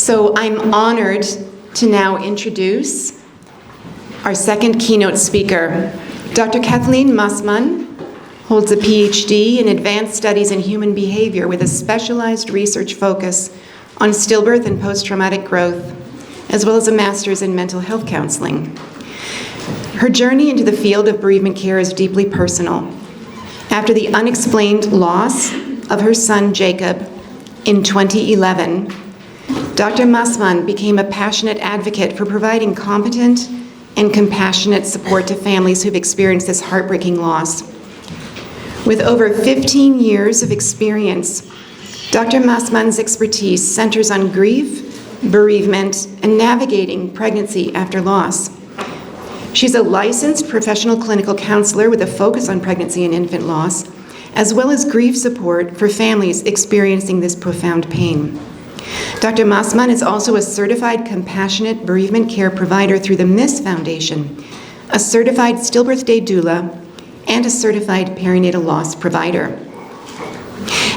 So I'm honored to now introduce our second keynote speaker. Dr. Kathleen Massmann holds a PhD in Advanced Studies in Human Behavior with a specialized research focus on stillbirth and post-traumatic growth, as well as a master's in mental health counseling. Her journey into the field of bereavement care is deeply personal. After the unexplained loss of her son Jacob in 2011, Dr. Massmann became a passionate advocate for providing competent and compassionate support to families who've experienced this heartbreaking loss. With over 15 years of experience, Dr. Massmann's expertise centers on grief, bereavement, and navigating pregnancy after loss. She's a licensed professional clinical counselor with a focus on pregnancy and infant loss, as well as grief support for families experiencing this profound pain. Dr. Massmann is also a certified compassionate bereavement care provider through the MISS Foundation, a certified stillbirth day doula, and a certified perinatal loss provider.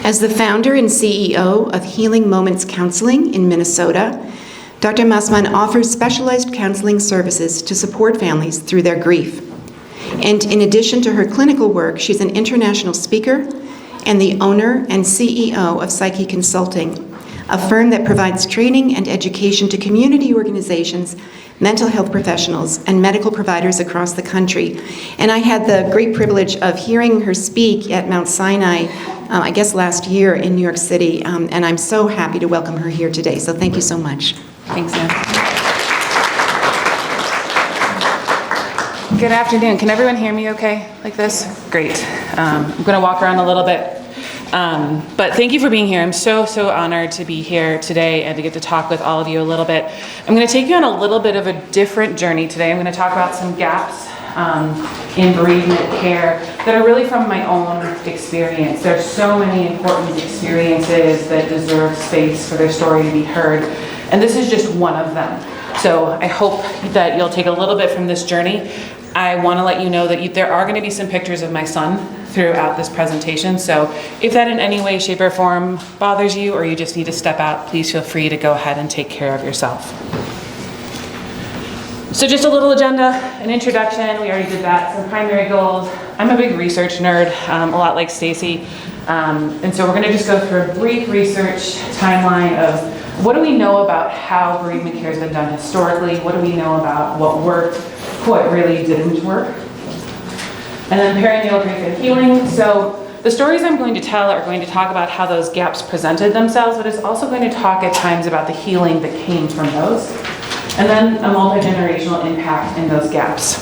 As the founder and CEO of Healing Moments Counseling in Minnesota, Dr. Massmann offers specialized counseling services to support families through their grief. And in addition to her clinical work, she's an international speaker and the owner and CEO of Psyche Consulting, a firm that provides training and education to community organizations, mental health professionals, and medical providers across the country. And I had the great privilege of hearing her speak at Mount Sinai, I guess last year in New York City, and I'm so happy to welcome her here today. So thank you so much. Thanks, Anne. Good afternoon. Can everyone hear me okay like this? Great. I'm going to walk around a little bit. But thank you for being here. I'm so honored to be here today and to get to talk with all of you a little bit. I'm going to take you on a little bit of a different journey today. I'm going to talk about some gaps in bereavement care that are really from my own experience. There's so many important experiences that deserve space for their story to be heard, and this is just one of them. So I hope that you'll take a little bit from this journey. I want to let you know that there are going to be some pictures of my son throughout this presentation, so if that in any way, shape, or form bothers you or you just need to step out, please feel free to go ahead and take care of yourself. So just a little agenda, an introduction, we already did that, some primary goals. I'm a big research nerd, a lot like Stacy, and so we're going to just go through a brief research timeline of what do we know about how bereavement care has been done historically, what do we know about what worked, what really didn't work. And then perinatal grief and healing. So the stories I'm going to tell are going to talk about how those gaps presented themselves, but it's also going to talk at times about the healing that came from those. And then a multi-generational impact in those gaps.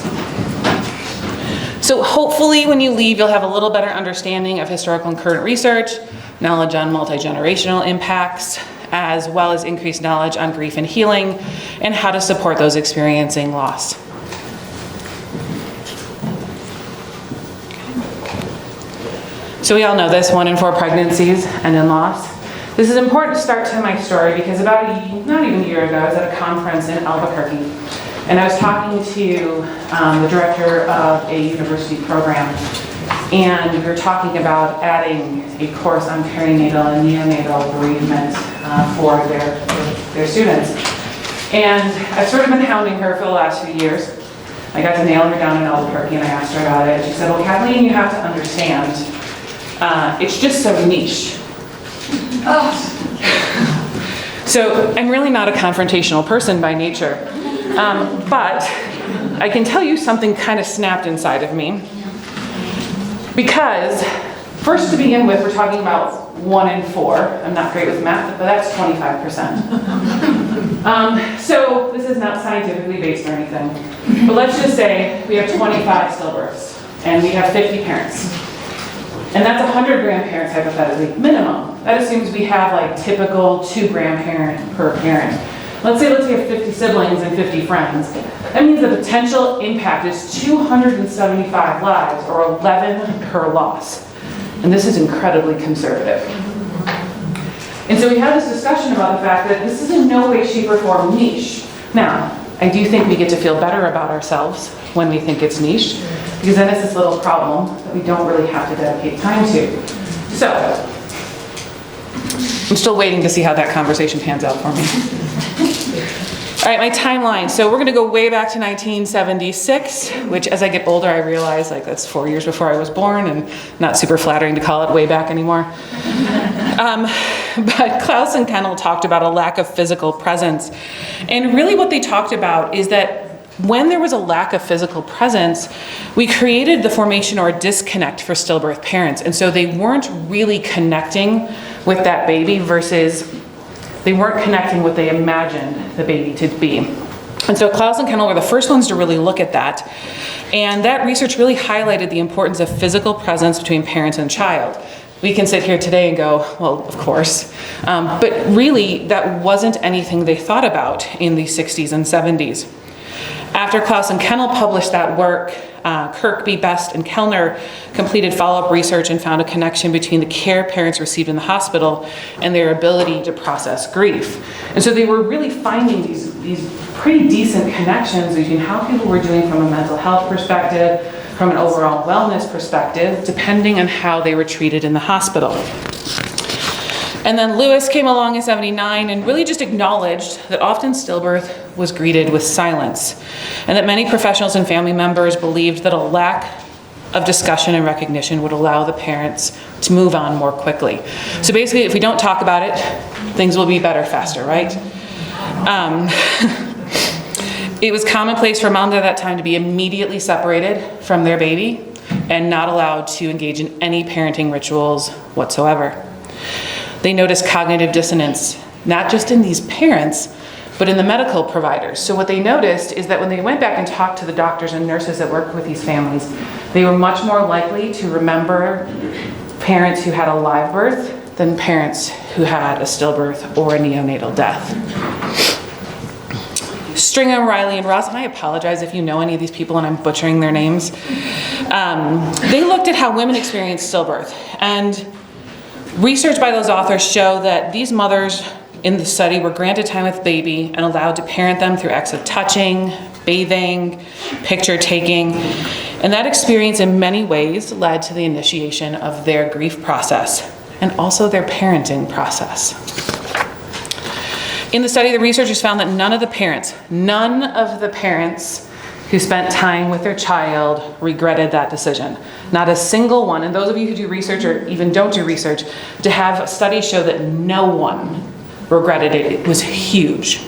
So hopefully when you leave, you'll have a little better understanding of historical and current research, knowledge on multi-generational impacts, as well as increased knowledge on grief and healing, and how to support those experiencing loss. So we all know this, 1 in 4 pregnancies end in loss. This is important to start to my story because about not even a year ago, I was at a conference in Albuquerque, and I was talking to the director of a university program, and we were talking about adding a course on perinatal and neonatal bereavement for their students. And I've sort of been hounding her for the last few years. I got to nail her down in Albuquerque and I asked her about it. She said, well, Kathleen, you have to understand, it's just so niche. So I'm really not a confrontational person by nature, but I can tell you something kind of snapped inside of me. Because, first to begin with, we're talking about 1 in 4. I'm not great with math, but that's 25%. So this is not scientifically based or anything. But let's just say we have 25 stillbirths, and we have 50 parents. And that's 100 grandparents, hypothetically, minimum. That assumes we have like typical 2 grandparents per parent. Let's say we have 50 siblings and 50 friends. That means the potential impact is 275 lives, or 11 per loss. And this is incredibly conservative. And so we had this discussion about the fact that this is in no way, shape, or form niche. Now, I do think we get to feel better about ourselves when we think it's niche, because then it's this little problem that we don't really have to dedicate time to. So, I'm still waiting to see how that conversation pans out for me. All right, my timeline. So we're gonna go way back to 1976, which as I get older, I realize like that's 4 years before I was born, and not super flattering to call it way back anymore. But Klaus and Kennel talked about a lack of physical presence. And really what they talked about is that when there was a lack of physical presence, we created the formation or disconnect for stillbirth parents. And so they weren't really connecting with that baby versus they weren't connecting what they imagined the baby to be. And so Klaus and Kennel were the first ones to really look at that. And that research really highlighted the importance of physical presence between parents and child. We can sit here today and go, well, of course. But really, that wasn't anything they thought about in the 60s and 70s. After Klaus and Kennel published that work, Kirkby, Best, and Kellner completed follow-up research and found a connection between the care parents received in the hospital and their ability to process grief. And so they were really finding these pretty decent connections between how people were doing from a mental health perspective, from an overall wellness perspective, depending on how they were treated in the hospital. And then Lewis came along in 79 and really just acknowledged that often stillbirth was greeted with silence, and that many professionals and family members believed that a lack of discussion and recognition would allow the parents to move on more quickly. So basically, if we don't talk about it, things will be better faster, right? It was commonplace for moms at that time to be immediately separated from their baby and not allowed to engage in any parenting rituals whatsoever. They noticed cognitive dissonance, not just in these parents, but in the medical providers. So what they noticed is that when they went back and talked to the doctors and nurses that worked with these families, they were much more likely to remember parents who had a live birth than parents who had a stillbirth or a neonatal death. Stringham, Riley, and Ross, and I apologize if you know any of these people and I'm butchering their names. They looked at how women experience stillbirth, and research by those authors show that these mothers in the study were granted time with baby and allowed to parent them through acts of touching, bathing, picture taking, and that experience in many ways led to the initiation of their grief process and also their parenting process. In the study, the researchers found that none of the parents who spent time with their child regretted that decision. Not a single one, and those of you who do research or even don't do research, to have studies show that no one regretted it, it was huge.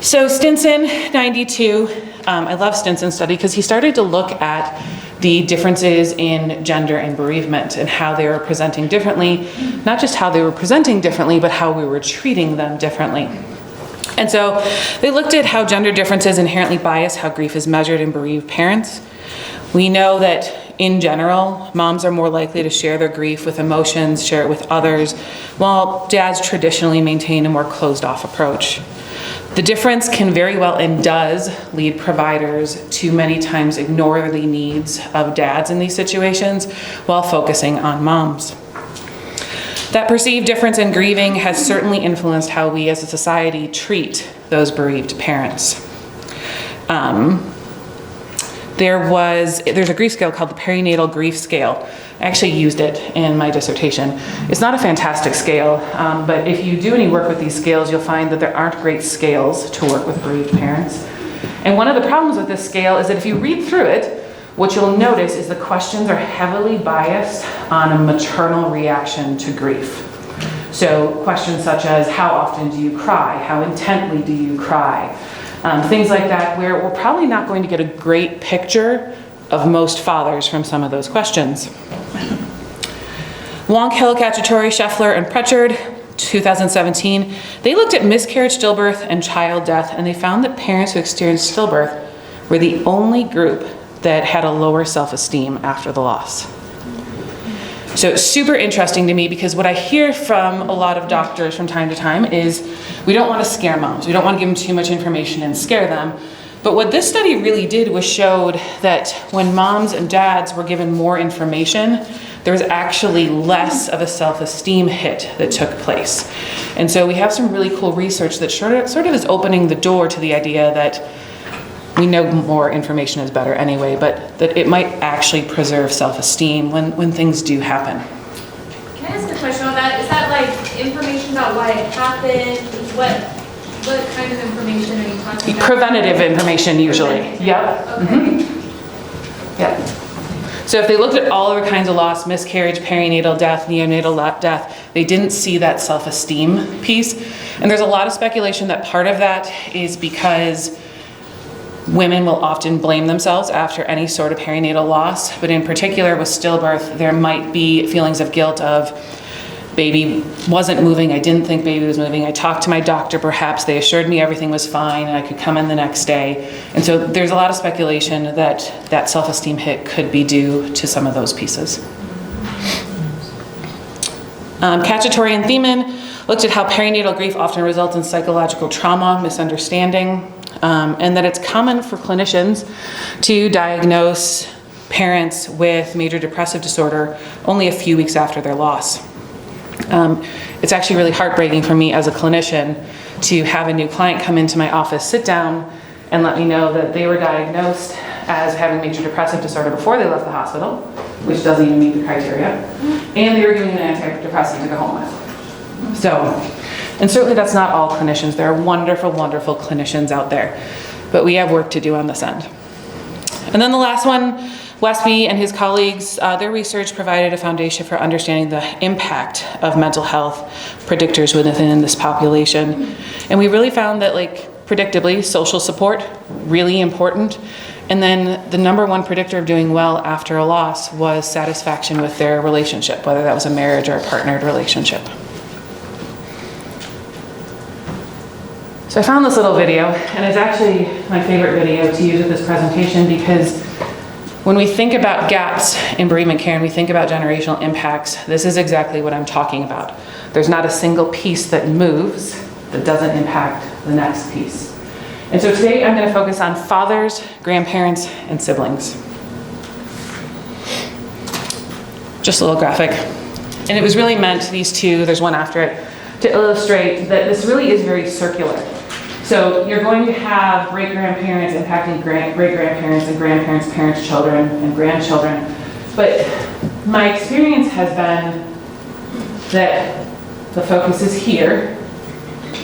So Stinson, 92, I love Stinson's study because he started to look at the differences in gender and bereavement and how they were presenting differently, not just how they were presenting differently, but how we were treating them differently. And so they looked at how gender differences inherently bias how grief is measured in bereaved parents. We know that in general, moms are more likely to share their grief with emotions, share it with others, while dads traditionally maintain a more closed-off approach. The difference can very well and does lead providers to many times ignore the needs of dads in these situations while focusing on moms. That perceived difference in grieving has certainly influenced how we as a society treat those bereaved parents. There's a grief scale called the perinatal grief scale. I actually used it in my dissertation. It's not a fantastic scale, but if you do any work with these scales, you'll find that there aren't great scales to work with bereaved parents. And one of the problems with this scale is that if you read through it, what you'll notice is the questions are heavily biased on a maternal reaction to grief. So questions such as, how often do you cry? How intently do you cry? Things like that, where we're probably not going to get a great picture of most fathers from some of those questions. Wonk-Hill, Cacciatore, Scheffler, and Pritchard, 2017, they looked at miscarriage, stillbirth, and child death, and they found that parents who experienced stillbirth were the only group that had a lower self-esteem after the loss. So it's super interesting to me because what I hear from a lot of doctors from time to time is we don't want to scare moms. We don't want to give them too much information and scare them. But what this study really did was showed that when moms and dads were given more information, there was actually less of a self-esteem hit that took place. And so we have some really cool research that sort of is opening the door to the idea that we know more information is better anyway, but that it might actually preserve self-esteem when things do happen. Can I ask a question on that? Is that like why it happened? What kind of information are you talking about? Preventative information usually. Preventative. Yep. Okay. Yep. So if they looked at all other kinds of loss, miscarriage, perinatal death, neonatal death, they didn't see that self-esteem piece. And there's a lot of speculation that part of that is because women will often blame themselves after any sort of perinatal loss, but in particular with stillbirth, there might be feelings of guilt of baby wasn't moving, I didn't think baby was moving, I talked to my doctor perhaps, they assured me everything was fine and I could come in the next day. And so there's a lot of speculation that that self-esteem hit could be due to some of those pieces. Cacciatore and Thiemann looked at how perinatal grief often results in psychological trauma, misunderstanding, and that it's common for clinicians to diagnose parents with major depressive disorder only a few weeks after their loss. It's actually really heartbreaking for me as a clinician to have a new client come into my office, sit down, and let me know that they were diagnosed as having major depressive disorder before they left the hospital, which doesn't even meet the criteria, and they were given an antidepressant to go home with. So, and certainly that's not all clinicians. There are wonderful, wonderful clinicians out there, but we have work to do on this end. And then the last one, Westby and his colleagues, their research provided a foundation for understanding the impact of mental health predictors within this population. And we really found that, like, predictably, social support, really important. And then the number one predictor of doing well after a loss was satisfaction with their relationship, whether that was a marriage or a partnered relationship. So I found this little video, and it's actually my favorite video to use with this presentation because when we think about gaps in bereavement care and we think about generational impacts, this is exactly what I'm talking about. There's not a single piece that moves that doesn't impact the next piece. And so today I'm going to focus on fathers, grandparents, and siblings. Just a little graphic. And it was really meant, these two, there's one after it, to illustrate that this really is very circular. So you're going to have great-grandparents impacting great-grandparents and grandparents, parents, children, and grandchildren. But my experience has been that the focus is here.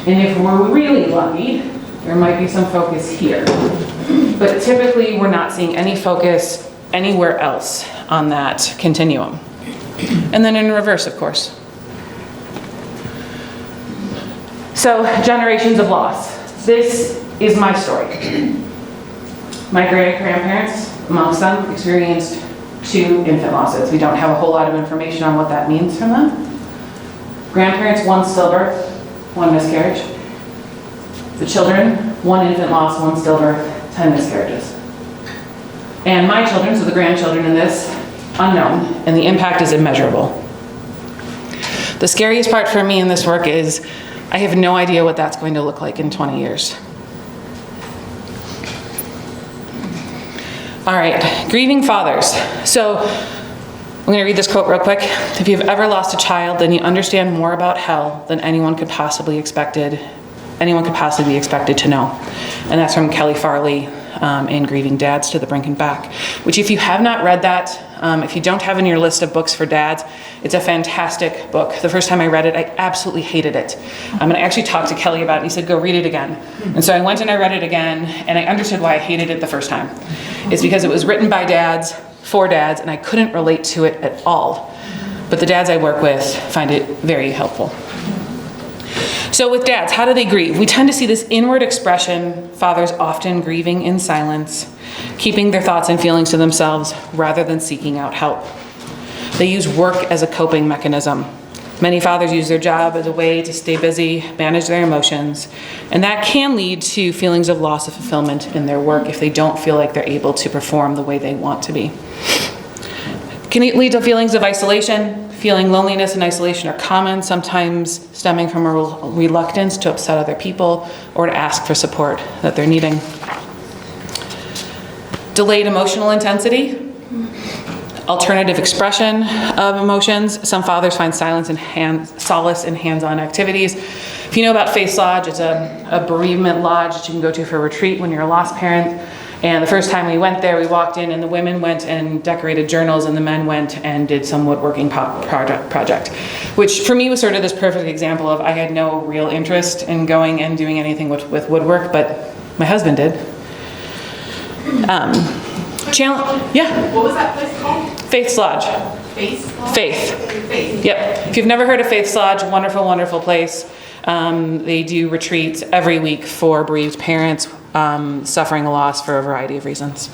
And if we're really lucky, there might be some focus here. But typically, we're not seeing any focus anywhere else on that continuum. And then in reverse, of course. So, generations of loss. This is my story. My great-grandparents, amongst them, experienced 2 infant losses. We don't have a whole lot of information on what that means from them. Grandparents, 1 stillbirth, 1 miscarriage. The children, 1 infant loss, 1 stillbirth, 10 miscarriages. And my children, so the grandchildren in this, unknown, and the impact is immeasurable. The scariest part for me in this work is I have no idea what that's going to look like in 20 years. All right, grieving fathers. So I'm going to read this quote real quick. If you've ever lost a child, then you understand more about hell than anyone could possibly be expected to know. And that's from Kelly Farley in Grieving Dads to the Brink and Back, which if you have not read that, if you don't have in your list of books for dads, it's a fantastic book. The first time I read it, I absolutely hated it. And I actually talked to Kelly about it, and he said, go read it again. And so I went and I read it again, and I understood why I hated it the first time. It's because it was written by dads, for dads, and I couldn't relate to it at all. But the dads I work with find it very helpful. So with dads, how do they grieve? We tend to see this inward expression, fathers often grieving in silence, keeping their thoughts and feelings to themselves rather than seeking out help. They use work as a coping mechanism. Many fathers use their job as a way to stay busy, manage their emotions, and that can lead to feelings of loss of fulfillment in their work if they don't feel like they're able to perform the way they want to be. Can it lead to feelings of isolation? Feeling loneliness and isolation are common, sometimes stemming from a reluctance to upset other people or to ask for support that they're needing. Delayed emotional intensity, alternative expression of emotions. Some fathers find solace in hands-on activities. If you know about Face Lodge, it's a bereavement lodge that you can go to for a retreat when you're a lost parent. And the first time we went there, we walked in and the women went and decorated journals and the men went and did some woodworking project, which for me was sort of this perfect example of I had no real interest in going and doing anything with woodwork, but my husband did. Yeah. What was that place called? Faith's Lodge. Faith. Yep. If you've never heard of Faith's Lodge, wonderful, wonderful place. They do retreats every week for bereaved parents suffering a loss for a variety of reasons.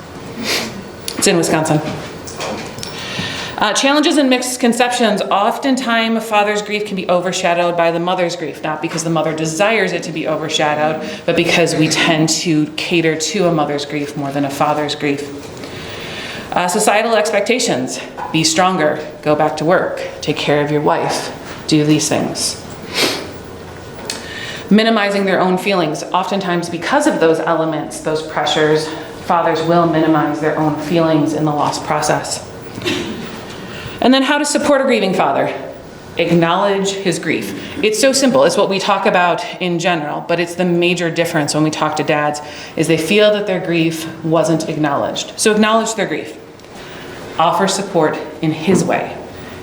It's in Wisconsin. Challenges and misconceptions. Oftentimes, a father's grief can be overshadowed by the mother's grief, not because the mother desires it to be overshadowed, but because we tend to cater to a mother's grief more than a father's grief. Societal expectations. Be stronger, go back to work, take care of your wife, do these things. Minimizing their own feelings. Oftentimes, because of those elements, those pressures, fathers will minimize their own feelings in the loss process. And then how to support a grieving father. Acknowledge his grief. It's so simple. It's what we talk about in general, but it's the major difference when we talk to dads is they feel that their grief wasn't acknowledged. So acknowledge their grief. Offer support in his way,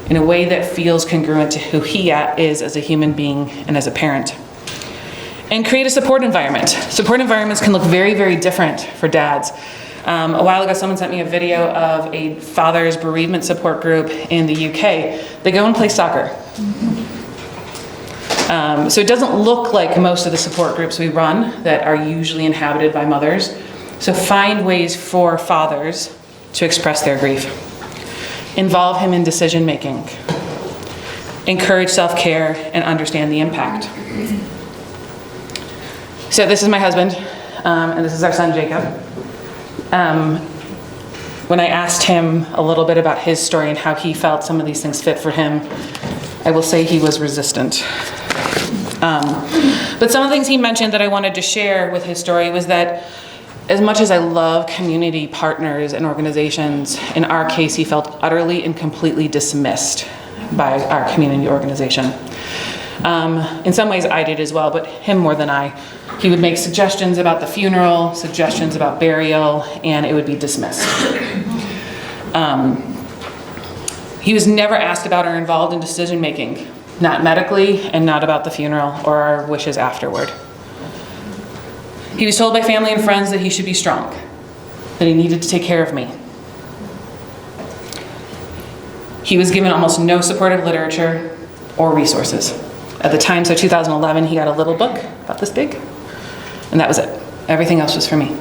in a way that feels congruent to who he is as a human being and as a parent. And create a support environment. Support environments can look very, very different for dads. A while ago, someone sent me a video of a father's bereavement support group in the UK. They go and play soccer. So it doesn't look like most of the support groups we run that are usually inhabited by mothers. So find ways for fathers to express their grief. Involve him in decision making. Encourage self-care and understand the impact. So this is my husband, and this is our son, Jacob. When I asked him a little bit about his story and how he felt some of these things fit for him, I will say he was resistant. But some of the things he mentioned that I wanted to share with his story was that as much as I love community partners and organizations, in our case, he felt utterly and completely dismissed by our community organization. In some ways I did as well, but him more than I. He would make suggestions about the funeral, suggestions about burial, and it would be dismissed. He was never asked about or involved in decision making, not medically and not about the funeral or our wishes afterward. He was told by family and friends that he should be strong, that he needed to take care of me. He was given almost no supportive literature or resources. At the time, so 2011, he got a little book about this big, and that was it. Everything else was for me.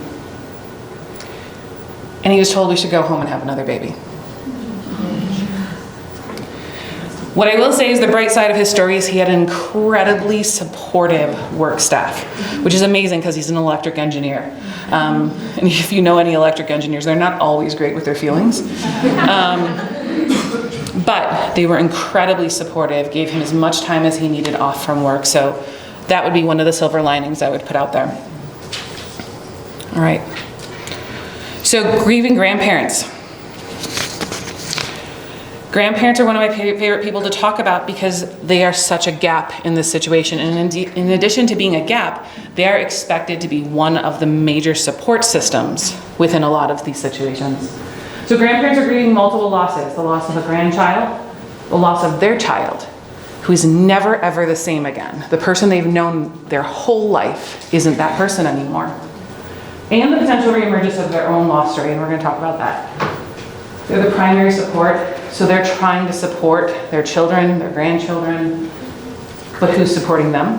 And he was told we should go home and have another baby. What I will say is the bright side of his story is he had an incredibly supportive work staff, which is amazing because he's an electric engineer. And if you know any electric engineers, they're not always great with their feelings. But they were incredibly supportive, gave him as much time as he needed off from work. So that would be one of the silver linings I would put out there. All right. So grieving grandparents. Grandparents are one of my favorite people to talk about because they are such a gap in this situation. And in addition to being a gap, they are expected to be one of the major support systems within a lot of these situations. So grandparents are grieving multiple losses: the loss of a grandchild, the loss of their child, who is never ever the same again. The person they've known their whole life isn't that person anymore. And the potential reemergence of their own loss story, and we're going to talk about that. They're the primary support, so they're trying to support their children, their grandchildren, but who's supporting them?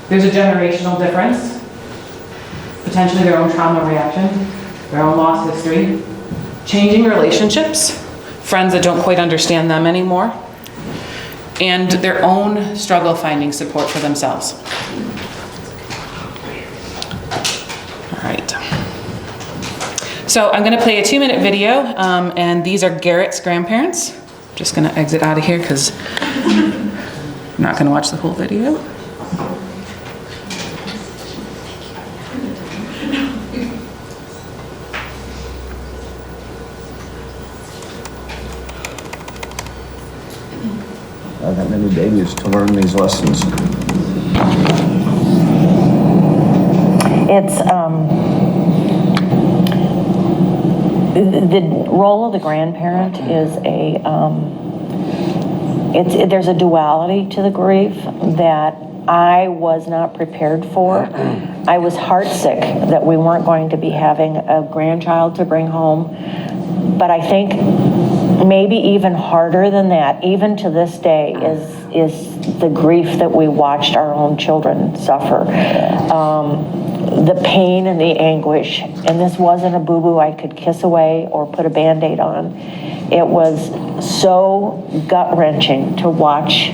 There's a generational difference, potentially their own trauma reaction, their own loss history, changing relationships, friends that don't quite understand them anymore, and their own struggle finding support for themselves. All right. So I'm going to play a 2-minute video, and these are Garrett's grandparents. I'm just going to exit out of here because I'm not going to watch the whole video. Not that many babies to learn these lessons. It's The role of the grandparent is there's a duality to the grief that I was not prepared for. I was heartsick that we weren't going to be having a grandchild to bring home. But I think maybe even harder than that, even to this day, is the grief that we watched our own children suffer. The pain and the anguish. And this wasn't a boo-boo I could kiss away or put a Band-Aid on. It was so gut-wrenching to watch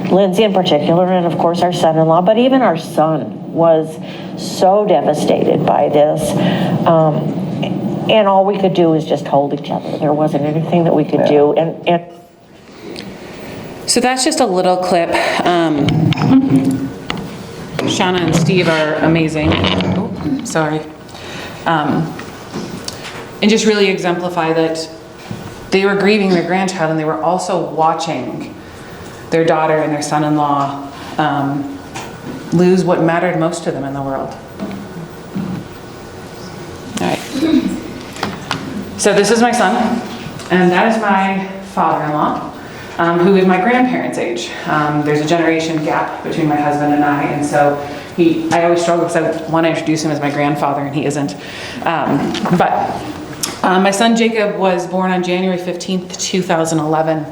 Lindsay in particular, and of course our son-in-law, but even our son was so devastated by this. And all we could do is just hold each other. There wasn't anything that we could do. And So that's just a little clip. Shauna and Steve are amazing. Oh, sorry. And just really exemplify that they were grieving their grandchild and they were also watching their daughter and their son-in-law lose what mattered most to them in the world. All right. So this is my son, and that is my father-in-law, who is my grandparents' age. There's a generation gap between my husband and I so I always struggle because I want to introduce him as my grandfather, and he isn't. But my son Jacob was born on January 15th, 2011.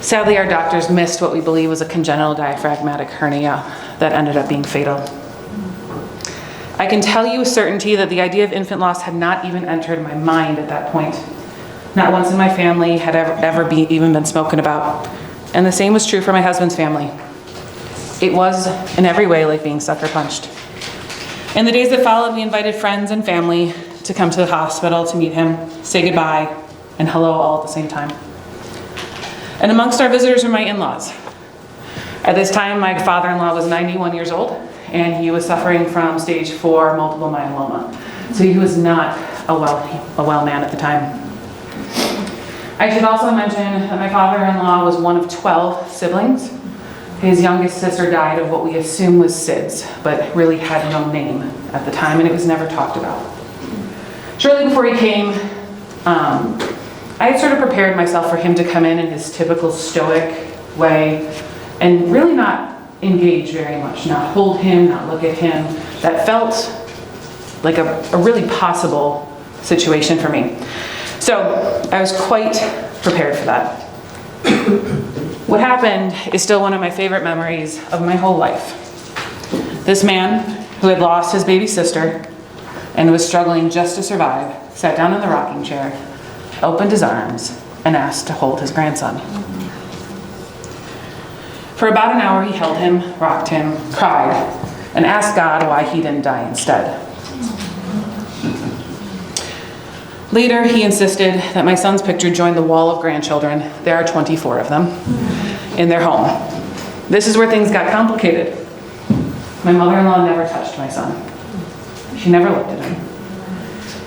Sadly, our doctors missed what we believe was a congenital diaphragmatic hernia that ended up being fatal. I can tell you with certainty that the idea of infant loss had not even entered my mind at that point. Not once in my family had even been spoken about. And the same was true for my husband's family. It was, in every way, like being sucker punched. In the days that followed, we invited friends and family to come to the hospital to meet him, say goodbye, and hello all at the same time. And amongst our visitors were my in-laws. At this time, my father-in-law was 91 years old, and he was suffering from stage 4 multiple myeloma. So he was not a well man at the time. I should also mention that my father-in-law was one of 12 siblings. His youngest sister died of what we assume was SIDS, but really had no name at the time, and it was never talked about. Shortly before he came, I had sort of prepared myself for him to come in his typical stoic way and really not engage very much, not hold him, not look at him. That felt like a really possible situation for me. So I was quite prepared for that. What happened is still one of my favorite memories of my whole life. This man who had lost his baby sister and was struggling just to survive sat down in the rocking chair, opened his arms, and asked to hold his grandson. For about an hour, he held him, rocked him, cried, and asked God why he didn't die instead. Later, he insisted that my son's picture join the wall of grandchildren, there are 24 of them, in their home. This is where things got complicated. My mother-in-law never touched my son. She never looked at him.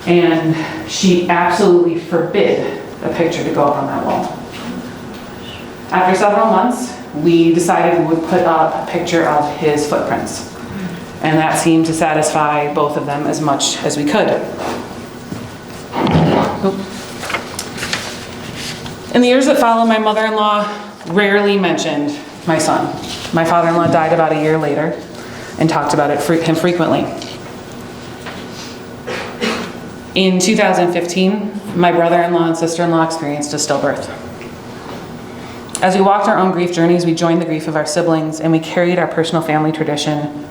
And she absolutely forbid a picture to go up on that wall. After several months, we decided we would put up a picture of his footprints. And that seemed to satisfy both of them as much as we could. In the years that followed, my mother-in-law rarely mentioned my son. My father-in-law died about a year later and talked about him frequently. In 2015, my brother-in-law and sister-in-law experienced a stillbirth. As we walked our own grief journeys, we joined the grief of our siblings and we carried our personal family tradition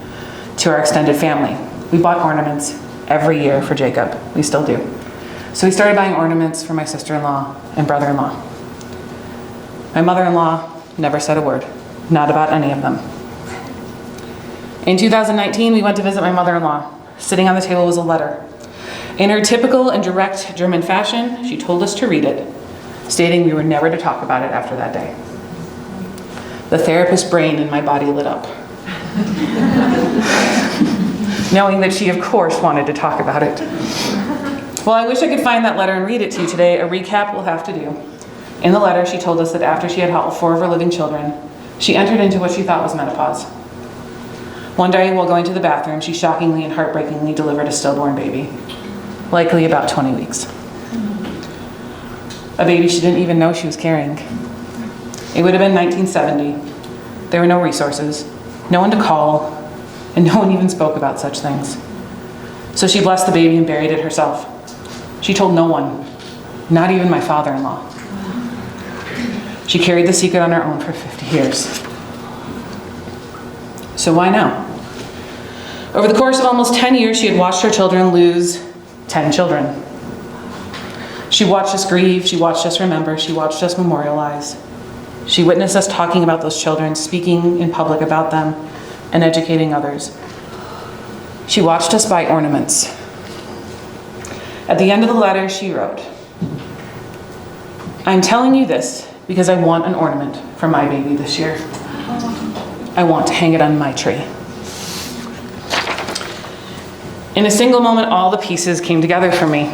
to our extended family. We bought ornaments every year for Jacob. We still do. So we started buying ornaments for my sister-in-law and brother-in-law. My mother-in-law never said a word, not about any of them. In 2019, we went to visit my mother-in-law. Sitting on the table was a letter. In her typical and direct German fashion, she told us to read it, stating we were never to talk about it after that day. The therapist's brain in my body lit up, knowing that she, of course, wanted to talk about it. Well, I wish I could find that letter and read it to you today. A recap we'll have to do. In the letter, she told us that after she had helped 4 of her living children, she entered into what she thought was menopause. One day, while going to the bathroom, she shockingly and heartbreakingly delivered a stillborn baby, likely about 20 weeks. a baby she didn't even know she was carrying. It would have been 1970. There were no resources, no one to call, and no one even spoke about such things. So she blessed the baby and buried it herself. She told no one, not even my father-in-law. She carried the secret on her own for 50 years. So why now? Over the course of almost 10 years, she had watched her children lose 10 children. She watched us grieve, she watched us remember, she watched us memorialize. She witnessed us talking about those children, speaking in public about them, and educating others. She watched us buy ornaments. At the end of the letter, she wrote, "I'm telling you this because I want an ornament for my baby this year. I want to hang it on my tree." In a single moment, all the pieces came together for me.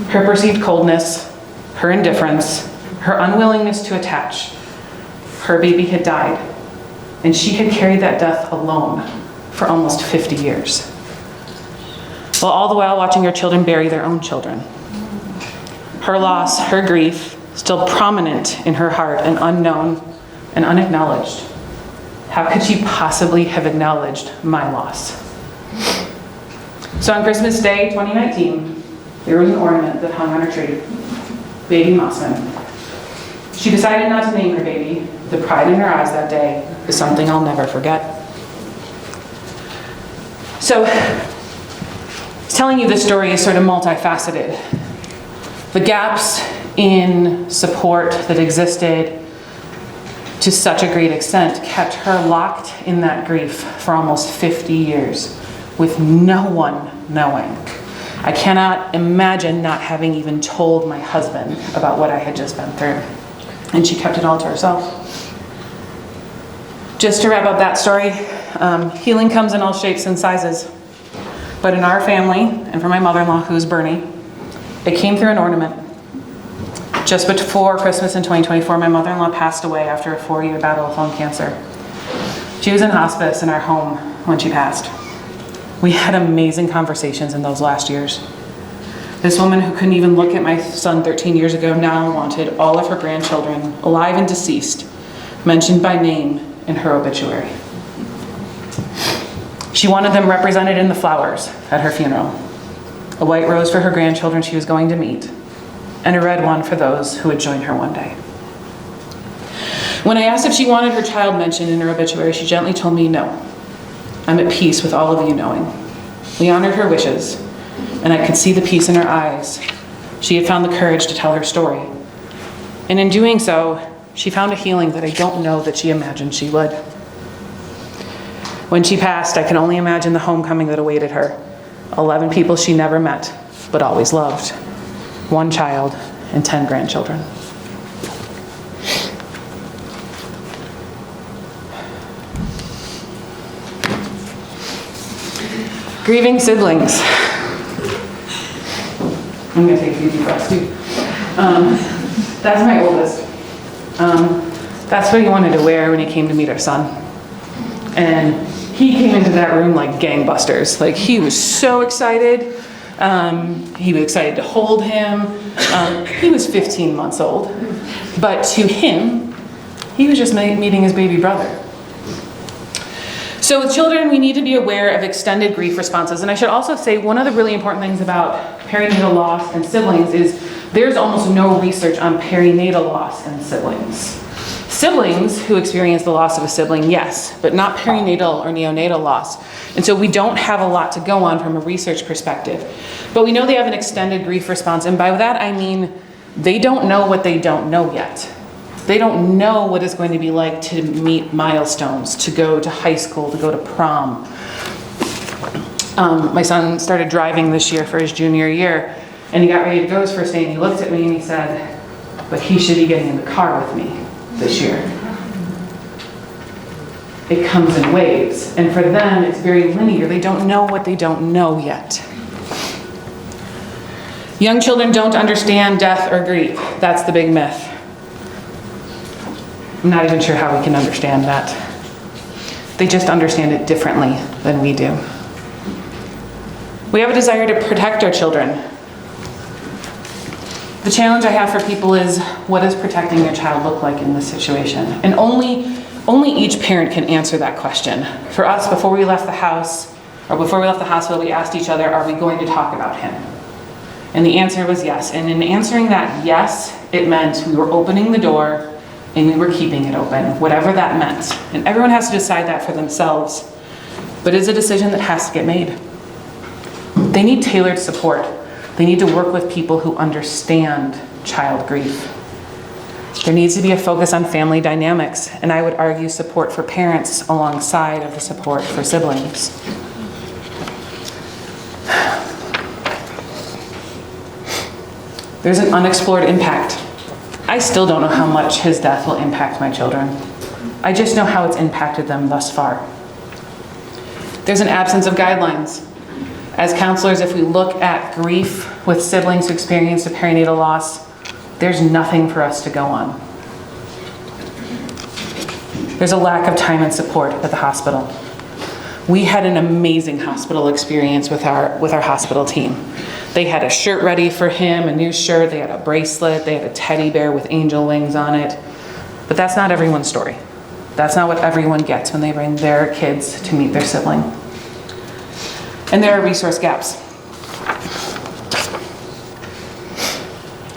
Her perceived coldness, her indifference, her unwillingness to attach. Her baby had died, and she had carried that death alone for almost 50 years, while all the while watching her children bury their own children. Her loss, her grief, still prominent in her heart and unknown and unacknowledged. How could she possibly have acknowledged my loss? So on Christmas Day 2019, there was an ornament that hung on her tree, baby Massmann. She decided not to name her baby. The pride in her eyes that day is something I'll never forget. So, telling you this story is sort of multifaceted. The gaps in support that existed to such a great extent kept her locked in that grief for almost 50 years with no one knowing. I cannot imagine not having even told my husband about what I had just been through. And she kept it all to herself. Just to wrap up that story, healing comes in all shapes and sizes. But in our family, and for my mother-in-law, who's Bernie, it came through an ornament. Just before Christmas in 2024, my mother-in-law passed away after a 4-year battle with lung cancer. She was in hospice in our home when she passed. We had amazing conversations in those last years. This woman who couldn't even look at my son 13 years ago now wanted all of her grandchildren, alive and deceased, mentioned by name in her obituary. She wanted them represented in the flowers at her funeral. A white rose for her grandchildren she was going to meet, and a red one for those who would join her one day. When I asked if she wanted her child mentioned in her obituary, she gently told me no. I'm at peace with all of you knowing. We honored her wishes, and I could see the peace in her eyes. She had found the courage to tell her story. And in doing so, she found a healing that I don't know that she imagined she would. When she passed, I can only imagine the homecoming that awaited her. 11 people she never met, but always loved. 1 child and 10 grandchildren. Grieving siblings. I'm going to take a few deep breaths too. That's my oldest. That's what he wanted to wear when he came to meet our son. And he came into that room like gangbusters. Like, he was so excited. He was excited to hold him. He was 15 months old. But to him, he was just meeting his baby brother. So with children, we need to be aware of extended grief responses. And I should also say, one of the really important things about perinatal loss and siblings is there's almost no research on perinatal loss and siblings. Siblings who experience the loss of a sibling, yes, but not perinatal or neonatal loss. And so we don't have a lot to go on from a research perspective. But we know they have an extended grief response. And by that, I mean, they don't know what they don't know yet. They don't know what it's going to be like to meet milestones, to go to high school, to go to prom. My son started driving this year for his junior year, and he got ready to go his first day, and he looked at me and he said, but he should be getting in the car with me this year. It comes in waves, and for them, it's very linear. They don't know what they don't know yet. Young children don't understand death or grief. That's the big myth. I'm not even sure how we can understand that. They just understand it differently than we do. We have a desire to protect our children. The The challenge I have for people is, what does protecting your child look like in this situation? And only each parent can answer that question. For us, before we left the house, or before we left the hospital, we asked each other, are we going to talk about him? And the answer was yes. And in answering that yes, it meant we were opening the door and we were keeping it open, whatever that meant. And everyone has to decide that for themselves. But it's a decision that has to get made. They need tailored support. They need to work with people who understand child grief. There needs to be a focus on family dynamics, and I would argue support for parents alongside of the support for siblings. There's an unexplored impact. I still don't know how much his death will impact my children. I just know how it's impacted them thus far. There's an absence of guidelines. As counselors, if we look at grief with siblings who experienced a perinatal loss, there's nothing for us to go on. There's a lack of time and support at the hospital. We had an amazing hospital experience with our hospital team. They had a shirt ready for him, a new shirt, they had a bracelet, they had a teddy bear with angel wings on it. But that's not everyone's story. That's not what everyone gets when they bring their kids to meet their sibling. And there are resource gaps.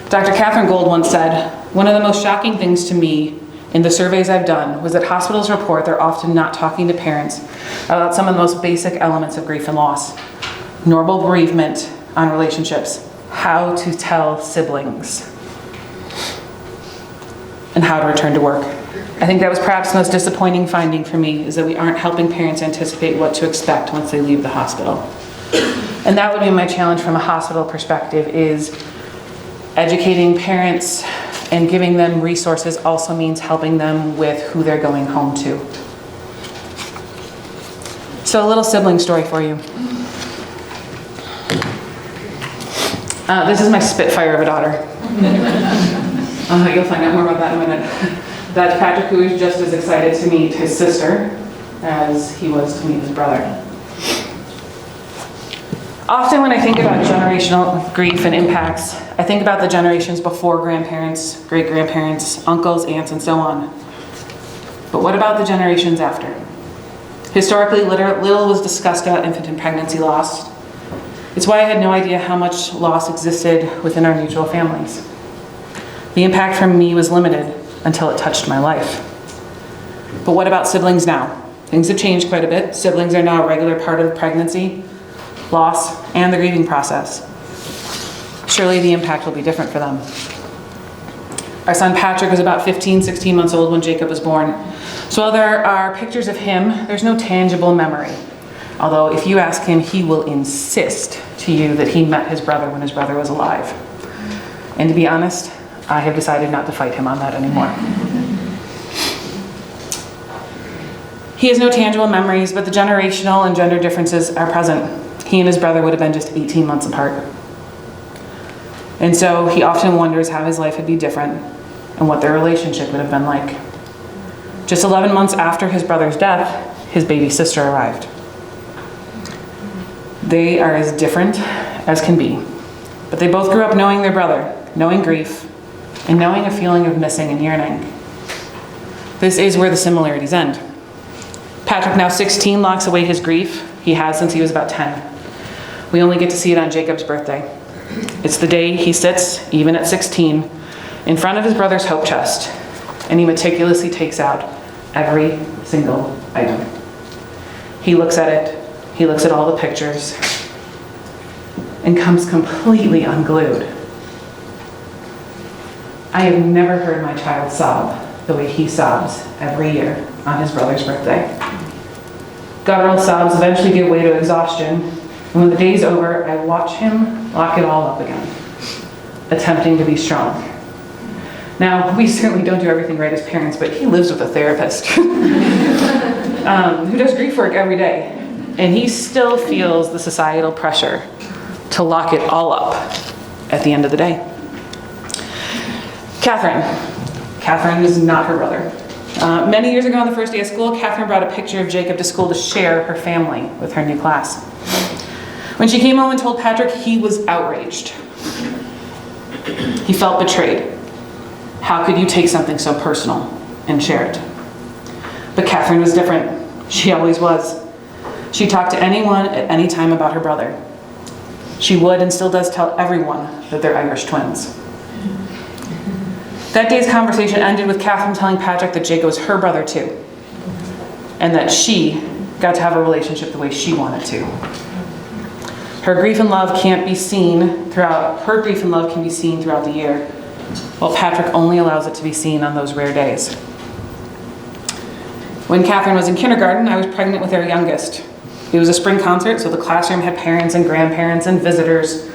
Dr. Catherine Gold once said, one of the most shocking things to me in the surveys I've done was that hospitals report they're often not talking to parents about some of the most basic elements of grief and loss. Normal bereavement on relationships, how to tell siblings, and how to return to work. I think that was perhaps the most disappointing finding for me, is that we aren't helping parents anticipate what to expect once they leave the hospital. And that would be my challenge from a hospital perspective, is educating parents and giving them resources also means helping them with who they're going home to. So a little sibling story for you. This is my spitfire of a daughter. You'll find out more about that in a minute. That's Patrick, who is just as excited to meet his sister as he was to meet his brother. Often when I think about generational grief and impacts, I think about the generations before grandparents, great-grandparents, uncles, aunts, and so on. But what about the generations after? Historically, little was discussed about infant and pregnancy loss. It's why I had no idea how much loss existed within our mutual families. The impact from me was limited until it touched my life. But what about siblings now? Things have changed quite a bit. Siblings are now a regular part of the pregnancy, loss, and the grieving process. Surely the impact will be different for them. Our son Patrick was about 15, 16 months old when Jacob was born. So while there are pictures of him, there's no tangible memory. Although if you ask him, he will insist to you that he met his brother when his brother was alive. And to be honest, I have decided not to fight him on that anymore. He has no tangible memories, but the generational and gender differences are present. He and his brother would have been just 18 months apart. And so he often wonders how his life would be different and what their relationship would have been like. Just 11 months after his brother's death, his baby sister arrived. They are as different as can be, but they both grew up knowing their brother, knowing grief, and knowing a feeling of missing and yearning. This is where the similarities end. Patrick, now 16, locks away his grief. He has since he was about 10. We only get to see it on Jacob's birthday. It's the day he sits, even at 16, in front of his brother's hope chest, and he meticulously takes out every single item. He looks at it, he looks at all the pictures, and comes completely unglued. I have never heard my child sob the way he sobs every year on his brother's birthday. Guttural sobs eventually give way to exhaustion, and when the day's over, I watch him lock it all up again, attempting to be strong. Now, we certainly don't do everything right as parents, but he lives with a therapist who does grief work every day, and he still feels the societal pressure to lock it all up at the end of the day. Catherine is not her brother. Many years ago on the first day of school, Catherine brought a picture of Jacob to school to share her family with her new class. When she came home and told Patrick, he was outraged. He felt betrayed. How could you take something so personal and share it? But Catherine was different. She always was. She talked to anyone at any time about her brother. She would and still does tell everyone that they're Irish twins. That day's conversation ended with Catherine telling Patrick that Jacob was her brother too, and that she got to have a relationship the way she wanted to. Her grief and love can be seen throughout the year, while Patrick only allows it to be seen on those rare days. When Catherine was in kindergarten, I was pregnant with our youngest. It was a spring concert, so the classroom had parents and grandparents and visitors.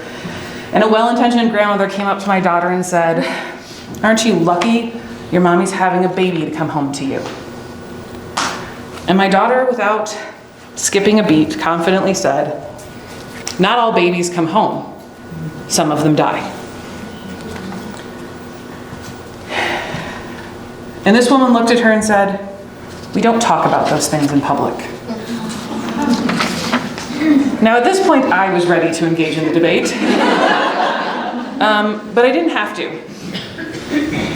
And a well-intentioned grandmother came up to my daughter and said, "Aren't you lucky your mommy's having a baby to come home to you?" And my daughter, without skipping a beat, confidently said, "Not all babies come home. Some of them die." And this woman looked at her and said, "We don't talk about those things in public." Now at this point, I was ready to engage in the debate, but I didn't have to.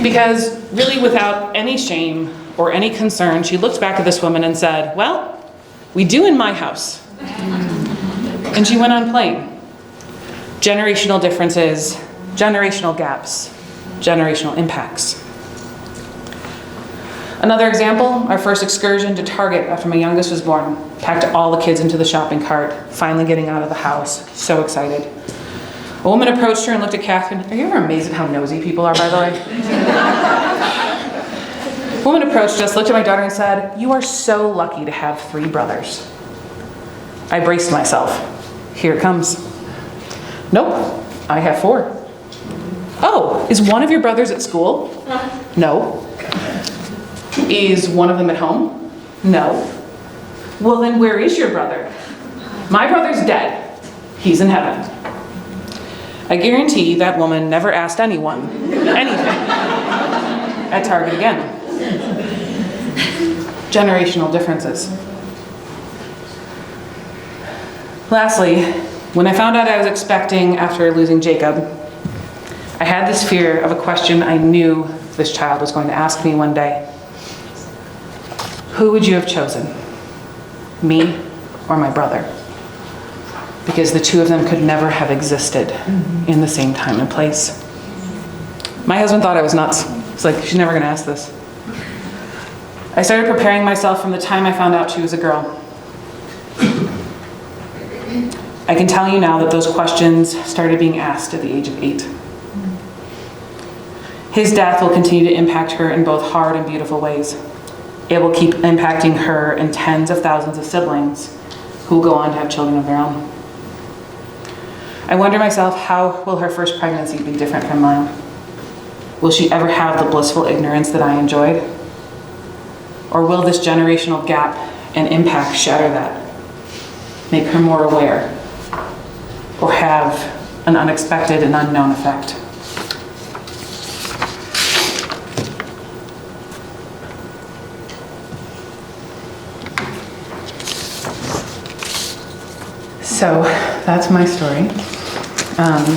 Because really without any shame or any concern, she looked back at this woman and said, "Well, we do in my house." And she went on playing. Generational differences, generational gaps, generational impacts. Another example, our first excursion to Target after my youngest was born. Packed all the kids into the shopping cart, finally getting out of the house, so excited. A woman approached her and looked at Catherine. Are you ever amazed at how nosy people are, by the way? A woman approached us, looked at my daughter and said, "You are so lucky to have 3 brothers." I braced myself. Here it comes. "Nope, I have 4. "Oh, is one of your brothers at school?" "No." "Is one of them at home?" "No." "Well, then where is your brother?" "My brother's dead. He's in heaven." I guarantee that woman never asked anyone anything at Target again. Generational differences. Lastly, when I found out I was expecting after losing Jacob, I had this fear of a question I knew this child was going to ask me one day. Who would you have chosen? Me or my brother? Because the two of them could never have existed in the same time and place. My husband thought I was nuts. He's like, "She's never gonna ask this." I started preparing myself from the time I found out she was a girl. I can tell you now that those questions started being asked at the age of 8. His death will continue to impact her in both hard and beautiful ways. It will keep impacting her and tens of thousands of siblings who will go on to have children of their own. I wonder myself, how will her first pregnancy be different from mine? Will she ever have the blissful ignorance that I enjoyed? Or will this generational gap and impact shatter that, make her more aware, or have an unexpected and unknown effect? So that's my story.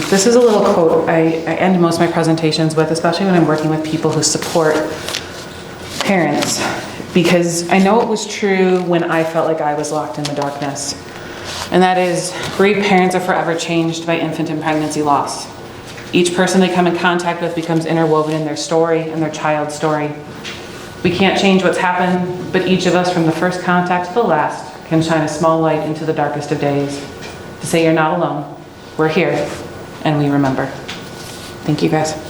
This is a little quote I end most of my presentations with, especially when I'm working with people who support parents, because I know it was true when I felt like I was locked in the darkness. And that is, bereaved parents are forever changed by infant and pregnancy loss. Each person they come in contact with becomes interwoven in their story and their child's story. We can't change what's happened, but each of us from the first contact to the last can shine a small light into the darkest of days to say you're not alone, we're here, and we remember. Thank you guys. Time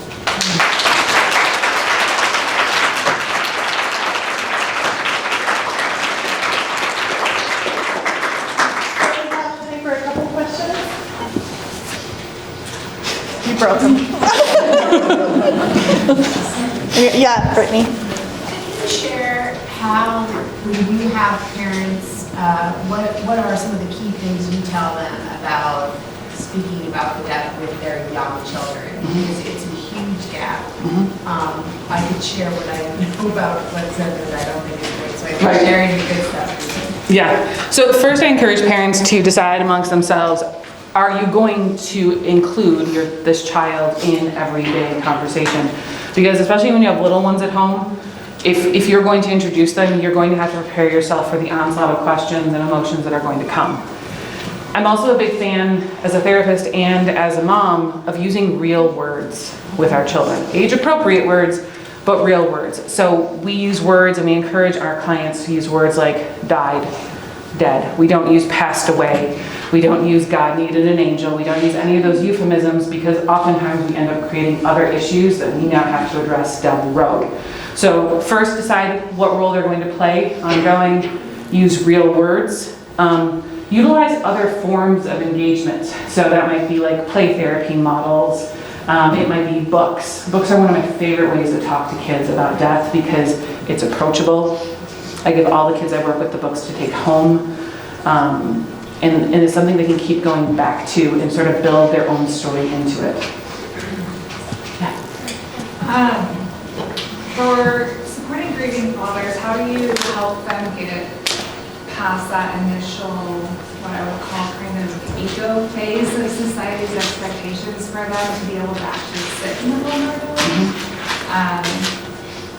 for a couple questions. You broke them. Yeah, Brittany. Can you share how, when you have parents, what are some of the key things you tell them about speaking about the death with their young children? Because it's a huge gap. I could share what I know about what's said that I don't think is great, so I think sharing the good stuff. Yeah, so first I encourage parents to decide amongst themselves, are you going to include this child in everyday conversation? Because especially when you have little ones at home, if you're going to introduce them, you're going to have to prepare yourself for the onslaught of questions and emotions that are going to come. I'm also a big fan, as a therapist and as a mom, of using real words with our children. Age-appropriate words, but real words. So we use words, and we encourage our clients to use words like died, dead. We don't use passed away. We don't use God needed an angel. We don't use any of those euphemisms, because oftentimes we end up creating other issues that we now have to address down the road. So first, decide what role they're going to play ongoing. Use real words. Utilize other forms of engagement. So that might be like play therapy models. It might be books. Books are one of my favorite ways to talk to kids about death because it's approachable. I give all the kids I work with the books to take home. And it's something they can keep going back to and sort of build their own story into it. Yeah. For supporting grieving fathers, how do you help them get past that initial, what I would call kind of ego phase of society's expectations for them to be able to actually sit in the vulnerability?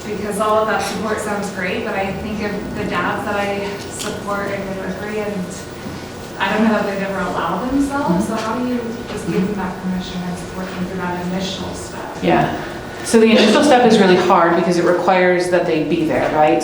Because all of that support sounds great, but I think of the dads that I support in delivery, and I don't know if they've ever allowed themselves, so how do you just give them that permission and support them through that initial step? Yeah. So the initial step is really hard because it requires that they be there, right?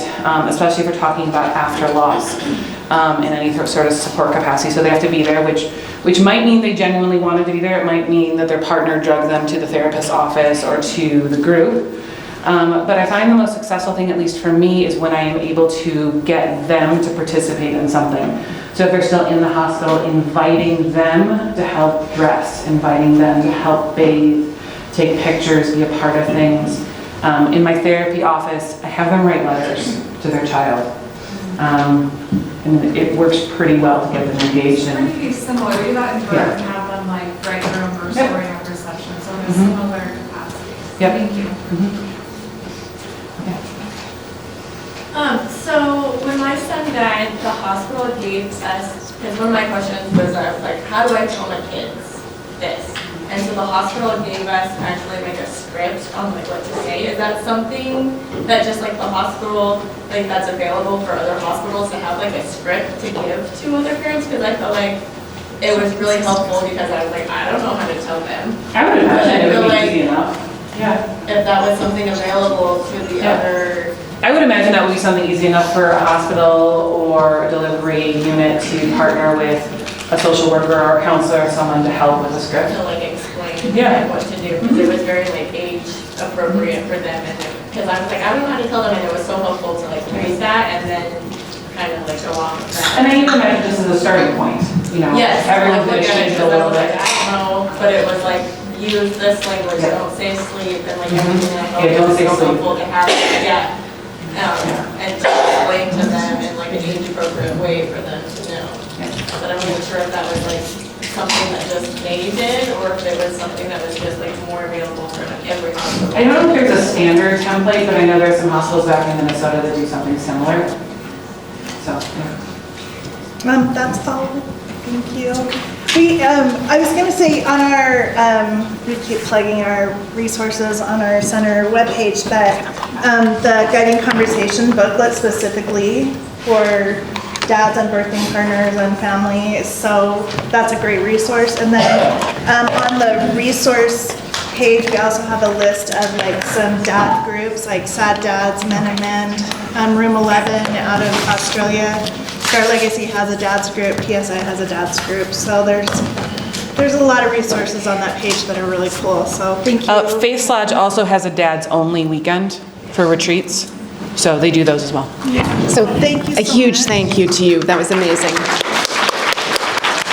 Especially if we're talking about after loss in any sort of support capacity. So they have to be there, which might mean they genuinely wanted to be there. It might mean that their partner drugged them to the therapist's office or to the group. But I find the most successful thing, at least for me, is when I am able to get them to participate in something. So if they're still in the hospital, inviting them to help dress, inviting them to help bathe, take pictures, be a part of things. In my therapy office, I have them write letters to their child. And it works pretty well to get them engaged. It's pretty similar. We do that in birth and have them like write their own birth story after session, so in a similar capacity. Yep. Thank you. So when my son died, the hospital gave us, because one of my questions was like, how do I tell my kids this? And so the hospital gave us actually like a script on like what to say. Is that something that just like the hospital, like that's available for other hospitals to have like a script to give to other parents? Because I felt like it was really helpful because I was like, I don't know how to tell them. I would imagine it would be easy enough. Yeah. If that was something available to the other. I would imagine that would be something easy enough for a hospital or a delivery unit to partner with a social worker or a counselor or someone to help with a script. To like explain like, what to do, because it was very like age appropriate for them, and because I was like, I don't know how to tell them, and it was so helpful to like read that and then kind of like go on with that. And I even imagine this is a starting point, you know. Yes, Everyone's I gonna look at it change a because I little was bit. like, I don't know, but it was like, use this language, don't say sleep, and like everything I felt Yeah, don't was say so sleep. helpful to have, and to explain to them in like an age appropriate way for them to know. But I wasn't sure if that was like something that just they did, or if it was something that was just like more available for like every hospital. I don't know if there's a standard template, but I know there's some hospitals back in Minnesota that do something similar. So, yeah. That's all. Thank you. I was going to say on our, we keep plugging our resources on our center webpage, but the Guiding Conversation booklet specifically for dads and birthing partners and family, so that's a great resource. And then on the resource page, we also have a list of like some dad groups, like Sad Dads, Men and Men, Room 11 out of Australia. Scar Legacy has a dad's group, PSI has a dad's group, so there's a lot of resources on that page that are really cool, so thank you. Faith Lodge also has a dads only weekend for retreats, so they do those as well. So Thank you so a huge much. thank you to you. That was amazing.